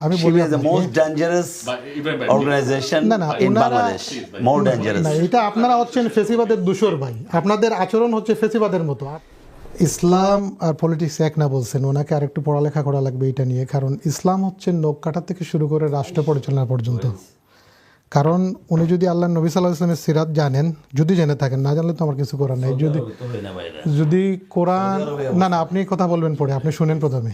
আমি বলি most dangerous organisation in Bangladesh, more dangerous. এটা আপনারা হচ্ছেন ফেসিবাদের দূষর ভাই, আপনাদের আচরণ হচ্ছে ফেসিবাদের মতো। ইসলাম আর পলিটিক্স এক না বলছেন, ওনাকে আরেকটু পড়ালেখা করা লাগবে এটা নিয়ে, কারণ ইসলাম হচ্ছে নখ কাটা থেকে শুরু করে রাষ্ট্র পরিচালনা পর্যন্ত। কারণ উনি যদি আল্লাহ নবী সাল্লাল্লাহু আলাইহি ওয়াসাল্লামের সিরাত জানেন, যদি জেনে থাকেন, না জানলে তো আমার কিছু করার নাই। যদি কোরআন না আপনি কথা বলবেন পরে, আপনি শুনেন প্রথমে।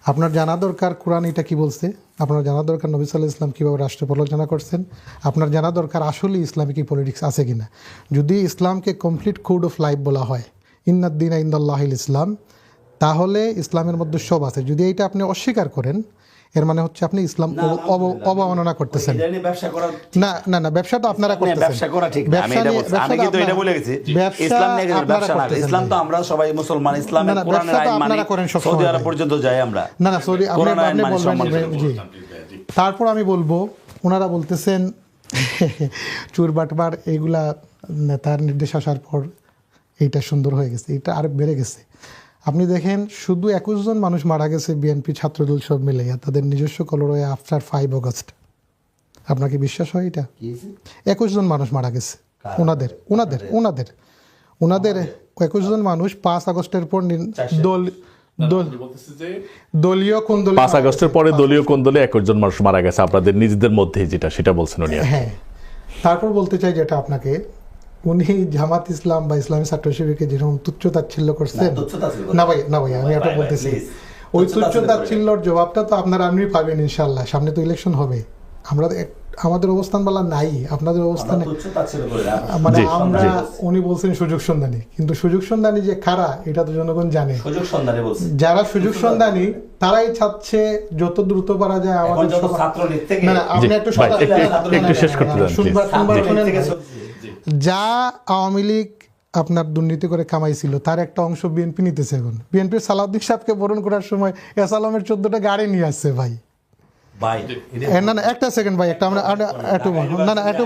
আপনার জানা দরকার কোরআন এটা কি বলছে, আপনার জানা দরকার নবী সাল্লাল্লাহু আলাইহি ওয়াসাল্লাম কীভাবে রাষ্ট্র পরিচালনা করছেন, আপনার জানা দরকার আসলে ইসলামিক পলিটিক্স আছে কিনা। যদি ইসলামকে কমপ্লিট কোড অফ লাইফ বলা হয়, ইন্নাদ-দীনা ইনদাল্লাহিল ইসলাম, তাহলে ইসলামের মধ্যে সব আছে। যদি এইটা আপনি অস্বীকার করেন, এর মানে হচ্ছে আপনি ইসলাম অবমাননা করতেছেন। না না না, ব্যবসা তো আপনারা করতেছেন। ব্যবসা করা ঠিক না, আমি কিন্তু এটা বলে গেছি, ইসলাম নিয়ে ব্যবসা না। ইসলাম তো আমরা সবাই মুসলমান, ইসলামের কোরআনের আইন মানি, সৌদি আরব পর্যন্ত যাই আমরা। না না, সৌদি আপনি বলবেন জি। তারপর আমি বলবো, ওনারা বলতেছেন চুর বাটবার এইগুলা তার নির্দেশ আসার পর এইটা সুন্দর হয়ে গেছে, এটা আর বেড়ে গেছে। আপনি দেখেন, শুধু 21 জন মানুষ মারা গেছে বিএনপি ছাত্রদল সব মিলে তাদের নিজস্ব কলরয়ে আফটার 5 অগস্ট। আপনার কি বিশ্বাস হয় এটা? 21 জন মানুষ মারা গেছে ওনাদের 21 জন মানুষ 5 আগস্টের পর দলীয় কোন দল 5 আগস্টের পরে দলীয় কোন দলে 21 জন মানুষ মারা গেছে আপনাদের নিজেদের মধ্যেই, যেটা সেটা বলছেন উনি। হ্যাঁ, তারপর বলতে চাই যেটা আপনাকে, উনি জামাত ইসলাম বা ইসলামী ছাত্র শিবিরকে যেরকম তুচ্ছ-তাচ্ছিল্য করছেন, না ভাই আমি এটা বলতেছি, ওই তুচ্ছ-তাচ্ছিল্যর জবাবটা তো আপনারা আপনি পাবেন ইনশাল্লাহ। সামনে তো ইলেকশন হবে, আমাদের অবস্থান বলা নাই, আপনাদের অবস্থানে মানে আমরা, উনি বলছেন সুযোগ সন্ধানী, কিন্তু সুযোগ সন্ধানী যে কারা এটা তো জনগণ জানে। যারা সুযোগ সন্ধানী তারাই চাচ্ছে যত দ্রুত পারা যায় আমাদের। আপনি একটু শেষ করতে দেন। যা আওয়ামী লীগ আপনার দুর্নীতি করে কামাইছিল তার একটা অংশ বিএনপি নিতেছে। এখন বিএনপির সালাউদ্দিন সাহেবকে বরণ করার সময় এসালামের 14টা গাড়ি নিয়ে আসছে ভাই। না না, একটা সেকেন্ড ভাই, একটা আমরা একটু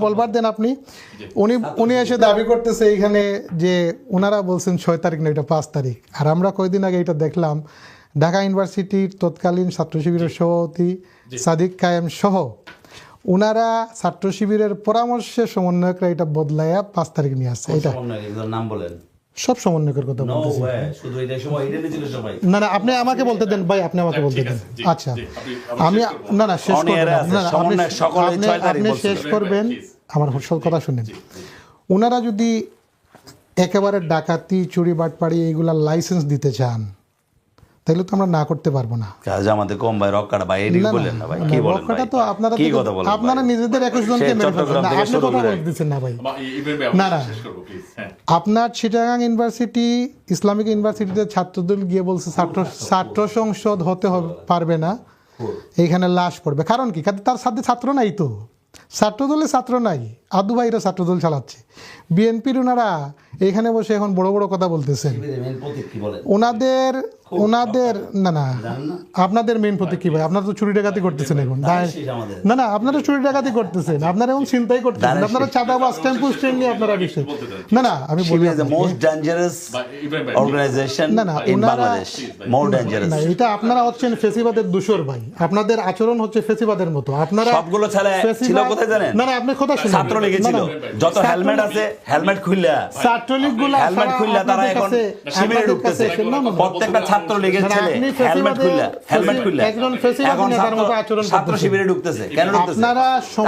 বলবার দেন আপনি। উনি এসে দাবি করতেছে এইখানে যে ওনারা বলছেন 6 তারিখ না, এটা 5 তারিখ। আর আমরা কয়েকদিন আগে এটা দেখলাম, ঢাকা ইউনিভার্সিটির তৎকালীন ছাত্র শিবিরের সভাপতি সাদিক কায়েম সহ ওনারা ছাত্র শিবিরের পরামর্শে সমন্বয়করা এটা বদলাইয়া 5 তারিখ নিয়ে আসছে। এটা নাম বলেন, সব সমন্বয়কের কথা বলতেছি। না আপনি আমাকে বলতে দেন ভাই, আপনি আমাকে বলতে দেন। আচ্ছা, আমি না শেষ করবেন, আপনি শেষ করবেন, আমার কথা শুনেন। ওনারা যদি একেবারে ডাকাতি, চুরি, বাটপাড়ি এইগুলা লাইসেন্স দিতে চান, তাইলে তো আমরা না করতে পারবো না। আমাদের কম ভাই, রক্কাটা ভাই এদিক বলেন না ভাই, কি বলেন ভাই, তো আপনারা কি কথা বলেন, আপনারা নিজেদের 21 জনকে মেরে ফেলছেন না, আপনি কথা বলতেছেন না ভাই। না আপনার চিটাগাং ইউনিভার্সিটি, ইসলামিক ইউনিভার্সিটিতে ছাত্রদল গিয়ে বলছে ছাত্র সংসদ হতে পারবে না, এইখানে লাশ পড়বে। কারণ কি? তার সাথে ছাত্র নাই, তো ছাত্রদলে ছাত্র নাই, আদু ভাইরা ছাত্রদল চালাচ্ছে। বিএনপির ওনারা এখানে বসে এখন বড় বড় কথা বলতেছেন। ওনাদের না আপনাদের মেইন প্রতীক কি ভাই? আপনারা তো চুরি ডাকাতি করতেছেন এখন। না আপনারা চুরি ডাকাতি করতেছেন, আপনারা এখন চিন্তাই করতেছেন, আপনারা চাঁদাবাজ, টেম্পু স্ট্যান্ড নিয়ে আপনারা বিষয়। না আমি বলি most dangerous organisation in Bangladesh, more dangerous. না, এটা আপনারা হচ্ছেন ফেসিবাদের দূষর ভাই, আপনাদের আচরণ হচ্ছে ফেসিবাদের মতো। আপনারা সবগুলো ছেলে ছিল কোথায় জানেন? না আপনি কথা শুনুন, ছাত্রলীগ ছিল, যত হেলমেট আছে হেলমেট খুললা, ছাত্রলীগগুলো হেলমেট খুললা তারা এখন শিবিরে ঢুকতেছে। প্রত্যেকটা ছাত্রলীগের ছেলে হেলমেট খুললা এখন ছাত্র শিবিরে ঢুকতেছে। কেন ঢুকতেছে?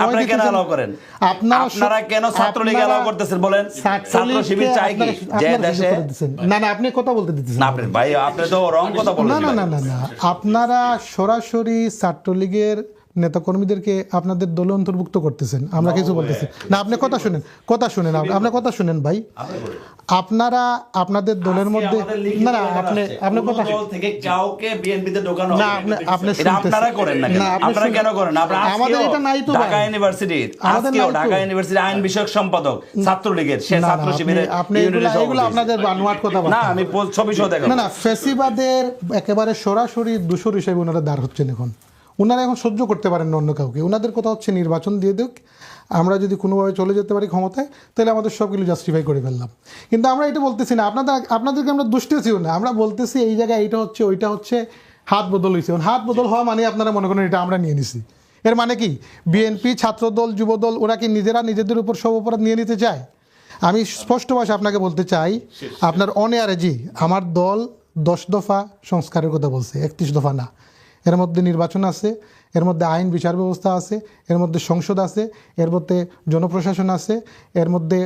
আপনারা কেন এলাও করেন? আপনারা কেন ছাত্রলীগ এলাও করতেছেন বলেন? ছাত্র শিবির চাই কি যে দেশে? না আপনি কথা বলতে দিতেছেন না ভাই, আপনি তো রং কথা বলেন। না আপনারা সরাসরি ছাত্রলীগের নেতাকর্মীদেরকে আপনাদের দলে অন্তর্ভুক্ত করতেছেন, আমরা কিছু বলতেছি না। আপনি কথা শুনেন আপনার কথা শুনেন ভাই। আপনারা আপনাদের দলের মধ্যে না আপনি কথা থেকে কাউকে বিএনপিতে ঢোকানো না, আপনি আপনারা করেন না, আপনারা কেন করেন? আমাদের এটা নাই তো। ঢাকা ইউনিভার্সিটির ঢাকা ইউনিভার্সিটির আইন বিষয়ক সম্পাদক ছাত্রলীগের, সে ছাত্র শিবিরের, আপনি এগুলো আপনাদের বানোয়াট কথা বলেন। না আমি ছবি সহ দেখাবো। না ফেসিবাদের একেবারে সরাসরি দূষর হিসেবে ওনারা দাঁড় হচ্ছেন এখন। ওনারা এখন সহ্য করতে পারেন না অন্য কাউকে। ওনাদের কথা হচ্ছে নির্বাচন দিয়ে দেখ, আমরা যদি কোনোভাবে চলে যেতে পারি ক্ষমতায়, তাহলে আমাদের সবগুলো জাস্টিফাই করে ফেললাম। কিন্তু আমরা এটা বলতেছি না, আপনাদেরকে আমরা দুষতেছিও না, আমরা বলতেছি এই জায়গায় এইটা হচ্ছে ওইটা হচ্ছে। হাত বদল হয়েছে। হাত বদল হওয়া মানে আপনারা মনে করেন এটা আমরা নিয়ে নিছি, এর মানে কি বিএনপি, ছাত্রদল, যুবদল ওরা কি নিজেরা নিজেদের উপর সব অপরাধ নিয়ে নিতে চায়? আমি স্পষ্ট ভাষা আপনাকে বলতে চাই, আপনার অনেয়ারে জি আমার দল 10 দফা সংস্কারের কথা বলছে, 31 দফা না। এর মধ্যে নির্বাচন আছে, এর মধ্যে আইন বিচার ব্যবস্থা আছে, এর মধ্যে সংসদ আছে, এর মধ্যে জনপ্রশাসন আছে, এর মধ্যে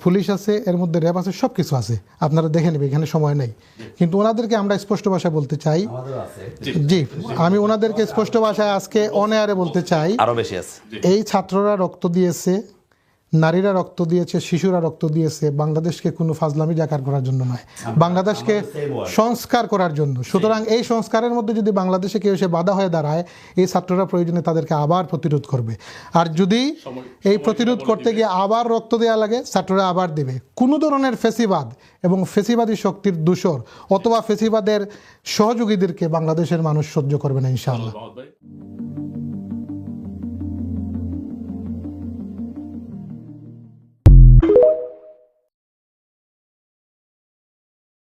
পুলিশ আছে, এর মধ্যে র্যাব আছে, সব কিছু আছে। আপনারা দেখে নেবেন, এখানে সময় নেই। কিন্তু ওনাদেরকে আমরা স্পষ্ট ভাষায় বলতে চাই, জি আমি ওনাদেরকে স্পষ্ট ভাষায় আজকে অনেয়ারে বলতে চাই, আরো বেশি আছে। এই ছাত্ররা রক্ত দিয়েছে, নারীরা রক্ত দিয়েছে, শিশুরা রক্ত দিয়েছে বাংলাদেশকে কোনো ফাজলামি জাকার করার জন্য নয়, বাংলাদেশকে সংস্কার করার জন্য। সুতরাং এই সংস্কারের মধ্যে যদি বাংলাদেশে কেউ এসে বাধা হয়ে দাঁড়ায়, এই ছাত্ররা প্রয়োজনে তাদেরকে আবার প্রতিরোধ করবে। আর যদি এই প্রতিরোধ করতে গিয়ে আবার রক্ত দেওয়া লাগে, ছাত্ররা আবার দেবে। কোনো ধরনের ফেসিবাদ এবং ফেসিবাদী শক্তির দূষর অথবা ফেসিবাদের সহযোগীদেরকে বাংলাদেশের মানুষ সহ্য করবে না ইনশাআল্লাহ।